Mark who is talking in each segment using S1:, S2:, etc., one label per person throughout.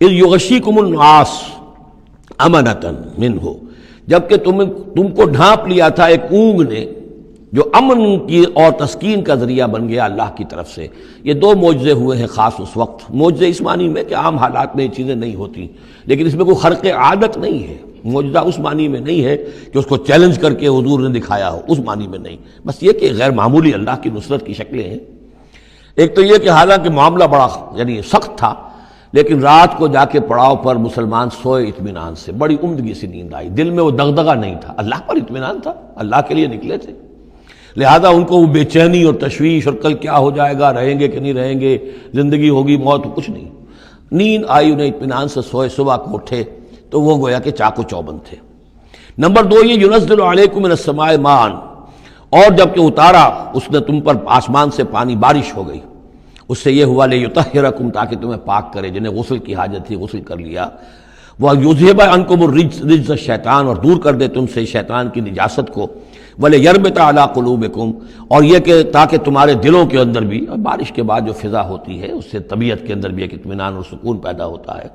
S1: اذ یغشیکم النعاس امنۃ منہ، جبکہ تم کو ڈھانپ لیا تھا ایک اونگ نے جو امن کی اور تسکین کا ذریعہ بن گیا اللہ کی طرف سے۔ یہ دو معجزے ہوئے ہیں خاص اس وقت، معجزے اس معنی میں کہ عام حالات میں یہ چیزیں نہیں ہوتی، لیکن اس میں کوئی خرق عادت نہیں ہے۔ معجزہ اس معنی میں نہیں ہے کہ اس کو چیلنج کر کے حضور نے دکھایا ہو، اس معنی میں نہیں، بس یہ کہ غیر معمولی اللہ کی نصرت کی شکلیں ہیں۔ ایک تو یہ کہ حالانکہ معاملہ بڑا یعنی سخت تھا، لیکن رات کو جا کے پڑاؤ پر مسلمان سوئے اطمینان سے، بڑی عمدگی سے نیند آئی، دل میں وہ دغدغہ نہیں تھا، اللہ پر اطمینان تھا، اللہ کے لیے نکلے تھے، لہذا ان کو وہ بے چینی اور تشویش اور کل کیا ہو جائے گا، رہیں گے کہ نہیں رہیں گے، زندگی ہوگی موت، کچھ نہیں، نیند آئی انہیں، اطمینان سے سوئے، صبح کو اٹھے تو وہ گویا کہ چاقو چوبند تھے۔ نمبر دو یہ ینزل علیکم من السماء ماء، اور جب کہ اتارا اس نے تم پر آسمان سے پانی، بارش ہو گئی، اس سے یہ ہوا لیطہرکم، تاکہ تمہیں پاک کرے، جنہیں غسل کی حاجت تھی غسل کر لیا، وَیُذْهِبَ عَنْکُمُ الرِّجْسَ الشیطان، اور دور کر دے تم سے شیطان کی نجاست کو، وَلِيَرْبِطَ عَلَىٰ قُلُوبِكُمْ، اور یہ کہ تاکہ تمہارے دلوں کے اندر بھی، اور بارش کے بعد جو فضا ہوتی ہے اس سے طبیعت کے اندر بھی ایک اطمینان اور سکون پیدا ہوتا ہے،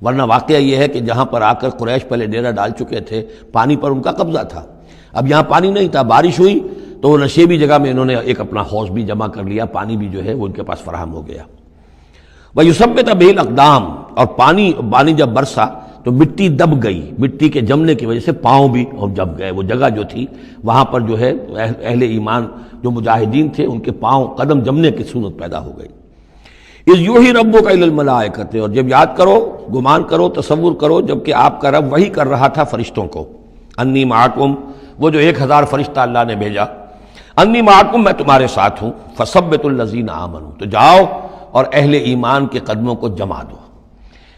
S1: ورنہ واقعہ یہ ہے کہ جہاں پر آ کر قریش پہلے ڈیرہ ڈال چکے تھے، پانی پر ان کا قبضہ تھا، اب یہاں پانی نہیں تھا، بارش ہوئی تو وہ نشیبی جگہ میں انہوں نے ایک اپنا حوض بھی جمع کر لیا، پانی بھی جو ہے وہ ان کے پاس فراہم ہو گیا۔ وَيُثَبِّتَ بِهِ الْأَقْدَامَ، اور پانی جب برسا تو مٹی دب گئی، مٹی کے جمنے کی وجہ سے پاؤں بھی دب گئے، وہ جگہ جو تھی وہاں پر جو ہے اہل ایمان جو مجاہدین تھے ان کے پاؤں قدم جمنے کی صورت پیدا ہو گئی۔ اذ یوحی ربک الی الملائکۃ، اور جب یاد کرو، گمان کرو، تصور کرو، جب کہ آپ کا رب وحی کر رہا تھا فرشتوں کو، انی معکم، وہ جو 1000 فرشتہ اللہ نے بھیجا، انی معکم، میں تمہارے ساتھ ہوں، فثبتوا الذین آمنوا، تو جاؤ اور اہل ایمان کے قدموں کو جما دو،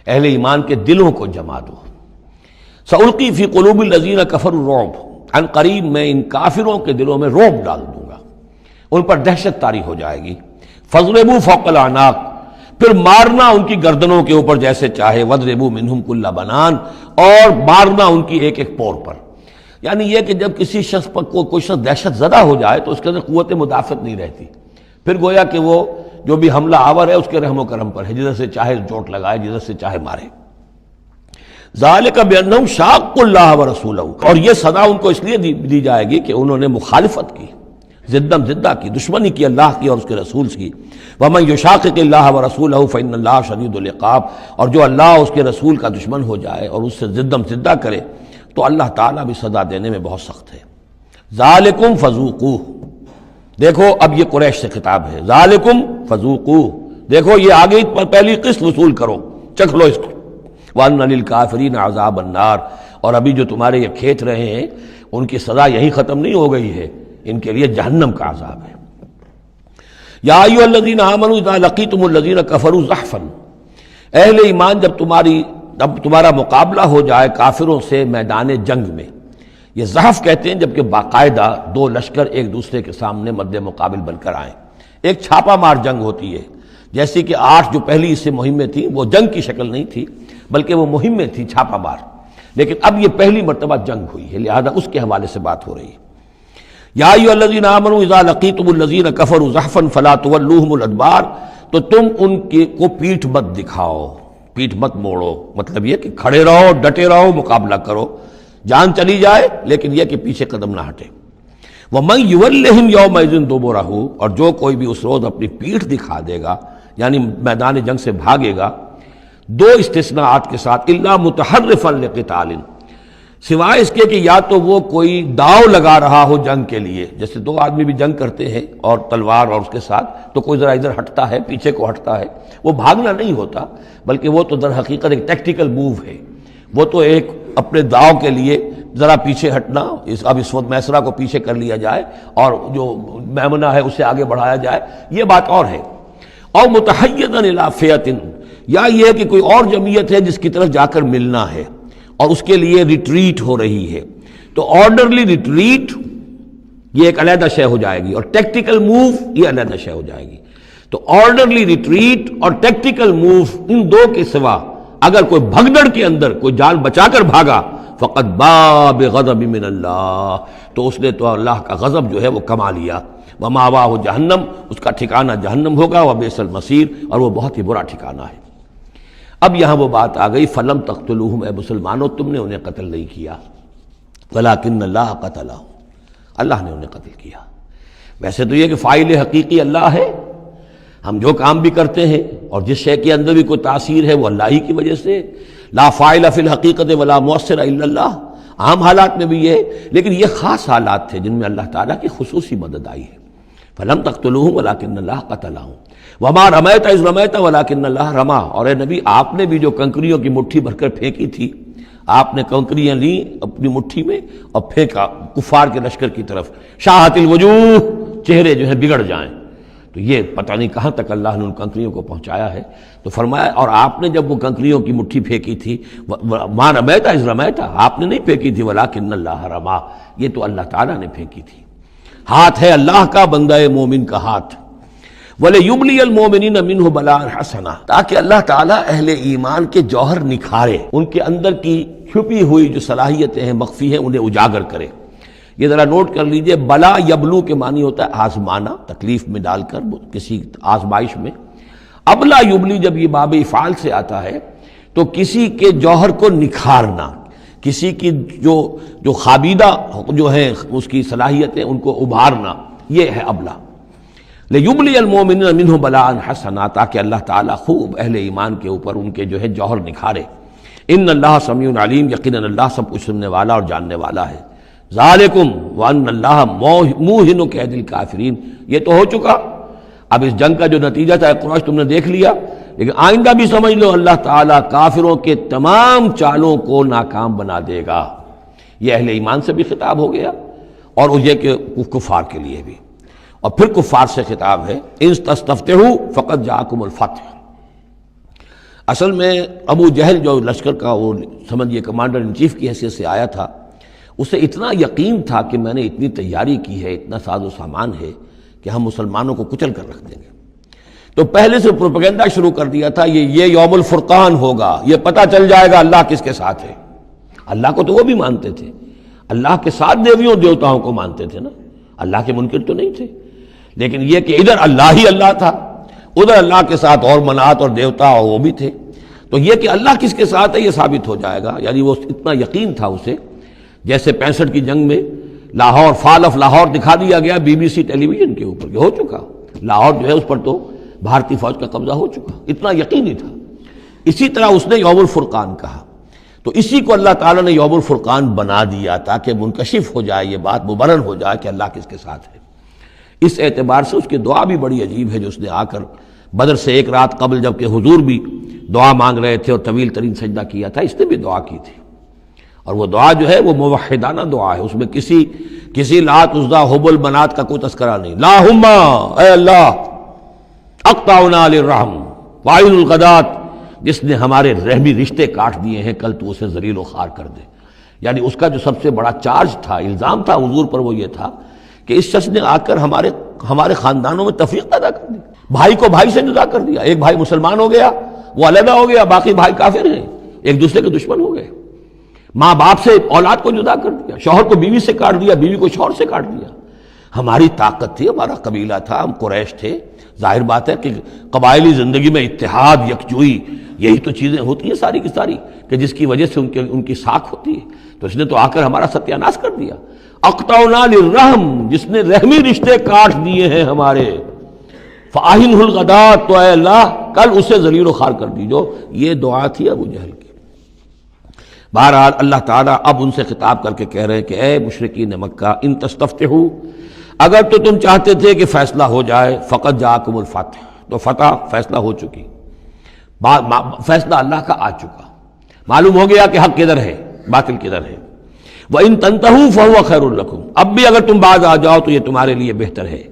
S1: اہل ایمان کے دلوں کو جما دو۔ سألقی فی قلوب الذین کفروا الرعب، عن قریب میں ان کافروں کے دلوں میں رعب ڈال دوں گا، ان پر دہشت طاری ہو جائے گی۔ فاضربوا فوق الاعناق، پھر مارنا ان کی گردنوں کے اوپر جیسے چاہے، واضربوا منہم کل بنان، اور مارنا ان کی ایک ایک پور پر، یعنی یہ کہ جب کسی شخص پر کوئی شخص دہشت زدہ ہو جائے تو اس کے اندر قوت مدافعت نہیں رہتی، پھر گویا کہ وہ جو بھی حملہ آور ہے اس کے رحم و کرم پر ہے، جدھر سے چاہے چوٹ لگائے، جدھر سے چاہے مارے۔ ذالک بانہم شاقوا اللہ ورسولہ، اور یہ سزا ان کو اس لیے دی جائے گی کہ انہوں نے مخالفت کی، زدہ کی، دشمنی کی اللہ کی اور اس کے رسول کی۔ ومن یشاقق اللہ ورسولہ فإن اللہ شدید العقاب، اور جو اللہ اور اس کے رسول کا دشمن ہو جائے اور اس سے زدہ کرے تو اللہ تعالیٰ بھی سزا دینے میں بہت سخت ہے۔ ذالکم فذوقوہ، دیکھو اب یہ قریش سے خطاب ہے، ذالکم فذوقوہ، دیکھو یہ آگے پہلی قسط وصول کرو، چکھ لو اس کو، وان للکافرین عذاب النار، اور ابھی جو تمہارے یہ کھیت رہے ہیں ان کی سزا یہی ختم نہیں ہو گئی ہے، ان کے لیے جہنم کا عذاب ہے۔ یا ایھا الذین آمنوا اذا لقیتم الذین کفروا زحفا، اہل ایمان جب تمہارا مقابلہ ہو جائے کافروں سے میدان جنگ میں، یہ زحف کہتے ہیں جبکہ باقاعدہ دو لشکر ایک دوسرے کے سامنے مد مقابل بن کر آئیں، ایک چھاپا مار جنگ ہوتی ہے، جیسے کہ 8 جو پہلی اس سے مہمیں تھیں وہ جنگ کی شکل نہیں تھی بلکہ وہ مہمیں تھیں چھاپا مار، لیکن اب یہ پہلی مرتبہ جنگ ہوئی ہے، لہذا اس کے حوالے سے بات ہو رہی ہے۔ یا ایھا الذین آمنوا اذا لقیتم الذین کفروا زحفا فلا تولوہم الادبار، تو تم ان کو پیٹھ مت دکھاؤ، پیٹھ مت موڑو، مطلب یہ کہ کھڑے رہو، ڈٹے رہو، مقابلہ کرو، جان چلی جائے لیکن یہ کہ پیچھے قدم نہ ہٹے۔ وَمَن يُوَلِّهِمْ يَوْمَئِذٍ دُبُرَهُ، اور جو کوئی بھی اس روز اپنی پیٹھ دکھا دے گا یعنی میدان جنگ سے بھاگے گا، دو استثناءات کے ساتھ، الا متحرفا لقتال، سوائے اس کے کہ یا تو وہ کوئی داؤ لگا رہا ہو جنگ کے لیے، جیسے دو آدمی بھی جنگ کرتے ہیں اور تلوار اور اس کے ساتھ، تو کوئی ذرا ادھر ہٹتا ہے، پیچھے کو ہٹتا ہے، وہ بھاگنا نہیں ہوتا بلکہ وہ تو در حقیقت ایک ٹیکٹیکل موو ہے، وہ تو ایک اپنے داؤ کے لیے ذرا پیچھے ہٹنا، اب اس وقت میسرہ کو پیچھے کر لیا جائے اور جو میمنہ ہے اسے آگے بڑھایا جائے، یہ بات اور ہے۔ اور متحیزا الی فئۃ، یا یہ کہ کوئی اور جمعیت ہے جس کی طرف جا کر ملنا ہے اور اس کے لیے ریٹریٹ ہو رہی ہے، تو آرڈرلی ریٹریٹ یہ ایک علیحدہ شے ہو جائے گی، اور ٹیکٹیکل موو یہ علیحدہ شے ہو جائے گی۔ تو آرڈرلی ریٹریٹ اور ٹیکٹیکل موو، ان دو کے سوا اگر کوئی بھگدڑ کے اندر کوئی جان بچا کر بھاگا، فقط باب غضب من اللہ، تو اس نے تو اللہ کا غضب جو ہے وہ کما لیا۔ ومأواہ جہنم، اس کا ٹھکانہ جہنم ہوگا، وبئس المصیر، اور وہ بہت ہی برا ٹھکانہ ہے۔ اب یہاں وہ بات آ گئی فلم تقتلوہم، اے مسلمانوں تم نے انہیں قتل نہیں کیا، ولکن اللہ قتلہم، اللہ نے انہیں قتل کیا۔ ویسے تو یہ کہ فاعل حقیقی اللہ ہے، ہم جو کام بھی کرتے ہیں اور جس شے کے اندر بھی کوئی تاثیر ہے وہ اللہ ہی کی وجہ سے، لا فاعل فی الحقیقت ولا مؤثر الا اللہ، عام حالات میں بھی یہ ہے، لیکن یہ خاص حالات تھے جن میں اللہ تعالیٰ کی خصوصی مدد آئی ہے۔ فلم تقتلوہم ولکن اللہ قتلہم وما رمیت اذ رمیت ولکن اللہ رما، اور اے نبی آپ نے بھی جو کنکریوں کی مٹھی بھر کر پھینکی تھی، آپ نے کنکریاں لیں اپنی مٹھی میں اور پھینکا کفار کے لشکر کی طرف، شاہت الوجوہ، چہرے جو ہیں بگڑ جائیں، تو یہ پتہ نہیں کہاں تک اللہ نے ان کنکریوں کو پہنچایا ہے۔ تو فرمایا اور آپ نے جب وہ کنکریوں کی مٹھی پھینکی تھی، ما رمیت اذ رمیت، آپ نے نہیں پھینکی تھی، ولکن اللہ رما، یہ تو اللہ تعالیٰ نے پھینکی تھی۔ ہاتھ ہے اللہ کا، بندہ مومن کا ہاتھ۔ وَلِيُبْلِيَ الْمُؤْمِنِينَ مِنْهُ بَلَاءً حَسَنًا، تاکہ اللہ تعالیٰ اہل ایمان کے جوہر نکھارے، ان کے اندر کی چھپی ہوئی جو صلاحیتیں ہیں، مخفی ہیں، انہیں اجاگر کرے۔ یہ ذرا نوٹ کر لیجئے، بلا یبلو کے معنی ہوتا ہے آزمانا، تکلیف میں ڈال کر کسی آزمائش میں۔ ابلا یبلی جب یہ باب افعال سے آتا ہے تو کسی کے جوہر کو نکھارنا، کسی کی جو خابیدہ جو ہے اس کی صلاحیتیں ان کو ابھارنا، یہ ہے ابلا۔ لیبلی المؤمنین منہ بلاء حسنا، تاکہ اللہ تعالیٰ خوب اہل ایمان کے اوپر ان کے جو ہے جوہر نکھارے۔ ان اللہ سمیع علیم، یقیناً اللہ سب کچھ سننے والا اور جاننے والا ہے۔ ذالکم وان اللہ موہن کید الکافرین، یہ تو ہو چکا، اب اس جنگ کا جو نتیجہ تھا قریش تم نے دیکھ لیا، لیکن آئندہ بھی سمجھ لو اللہ تعالیٰ کافروں کے تمام چالوں کو ناکام بنا دے گا۔ یہ اہل ایمان سے بھی خطاب ہو گیا اور یہ کہ کفار کے لیے بھی، اور پھر کفار سے خطاب ہے، ان تستفتحوا فقد جاءکم الفتح۔ اصل میں ابو جہل جو لشکر کا وہ سمجھیے کمانڈر ان چیف کی حیثیت سے آیا تھا، اسے اتنا یقین تھا کہ میں نے اتنی تیاری کی ہے، اتنا ساز و سامان ہے کہ ہم مسلمانوں کو کچل کر رکھ دیں گے، تو پہلے سے پروپیگنڈا شروع کر دیا تھا، یہ یوم الفرقان ہوگا، یہ پتہ چل جائے گا اللہ کس کے ساتھ ہے۔ اللہ کو تو وہ بھی مانتے تھے، اللہ کے ساتھ دیویوں دیوتاؤں کو مانتے تھے نا، اللہ کے منکر تو نہیں تھے، لیکن یہ کہ ادھر اللہ ہی اللہ تھا، ادھر اللہ کے ساتھ اور منات اور دیوتا اور وہ بھی تھے، تو یہ کہ اللہ کس کے ساتھ ہے یہ ثابت ہو جائے گا۔ یعنی وہ اتنا یقین تھا اسے، جیسے 65 کی جنگ میں لاہور، فال آف لاہور دکھا دیا گیا BBC ٹیلی ویژن کے اوپر، کہ ہو چکا لاہور جو ہے اس پر تو بھارتی فوج کا قبضہ ہو چکا، اتنا یقینی تھا۔ اسی طرح اس نے یوم الفرقان کہا، تو اسی کو اللہ تعالیٰ نے یوم الفرقان بنا دیا تاکہ منکشف ہو جائے، یہ بات مبرہن ہو جائے کہ اللہ کس کے ساتھ ہے۔ اس اعتبار سے اس کی دعا بھی بڑی عجیب ہے، جو اس نے آ کر بدر سے ایک رات قبل جب کہ حضور بھی دعا مانگ رہے تھے اور طویل ترین سجدہ کیا تھا، اس نے بھی دعا کی تھی، اور وہ دعا جو ہے وہ موحدانہ دعا ہے، اس میں کسی لات عزا حبل منات کا کوئی تذکرہ نہیں۔ اللہم، اے اللہ، اقطعنا للرحم وعین الغدات، جس نے ہمارے رحمی رشتے کاٹ دیے ہیں، کل تو اسے ذلیل و خوار کر دے۔ یعنی اس کا جو سب سے بڑا چارج تھا، الزام تھا حضور پر، وہ یہ تھا کہ اس شخص نے آ کر ہمارے خاندانوں میں تفریق پیدا کر دی، بھائی کو بھائی سے جدا کر دیا، ایک بھائی مسلمان ہو گیا وہ علیحدہ ہو گیا، باقی بھائی کافر ہیں، ایک دوسرے کے دشمن ہو گئے، ماں باپ سے اولاد کو جدا کر دیا، شوہر کو بیوی سے کاٹ دیا، بیوی کو شوہر سے کاٹ دیا۔ ہماری طاقت تھی، ہمارا قبیلہ تھا، ہم قریش تھے، ظاہر بات ہے کہ قبائلی زندگی میں اتحاد، یکجوئی، یہی تو چیزیں ہوتی ہیں ساری کی ساری، کہ جس کی وجہ سے ان کی ساکھ ہوتی ہے، تو اس نے تو آ کر ہمارا ستیہ ناش کر دیا۔ اقطعنا للرحم، جس نے رحمی رشتے کاٹ دیے ہیں ہمارے، فاہنہ الغدات، تو اے اللہ کل اسے ذلیل و خوار کر دیجو۔ یہ دعا تھی ابو جہل کی۔ بہرحال اللہ تعالیٰ اب ان سے خطاب کر کے کہہ رہے ہیں کہ اے مشرکین مکہ، ان تستفتحوا، اگر تو تم چاہتے تھے کہ فیصلہ ہو جائے، فقد جاءکم الفتح، تو فتح فیصلہ ہو چکی، فیصلہ اللہ کا آ چکا، معلوم ہو گیا کہ حق کدھر ہے، باطل کدھر ہے۔ وَإِن تَنْتَهُوا فَهُوَ خَيْرٌ لَكُمْ، اب بھی اگر تم باز آ جاؤ تو یہ تمہارے لیے بہتر ہے۔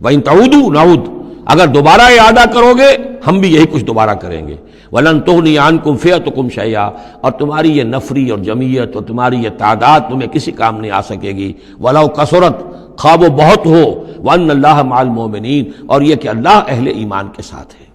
S1: وَإِن تَعُودُوا نَعُودْ، اگر دوبارہ اعادہ کرو گے ہم بھی یہی کچھ دوبارہ کریں گے۔ وَلَن تُغْنِيَ عَنْكُمْ فِئَتُكُمْ شَيْئًا، اور تمہاری یہ نفری اور جمعیت اور تمہاری یہ تعداد تمہیں کسی کام نہیں آ سکے گی۔ وَلَوْ كَثُرَتْ، خواہ وہ بہت ہو، وَأَنَّ اللَّهَ مَعَ الْمُؤْمِنِينَ، اور یہ کہ اللہ اہل ایمان کے ساتھ ہے۔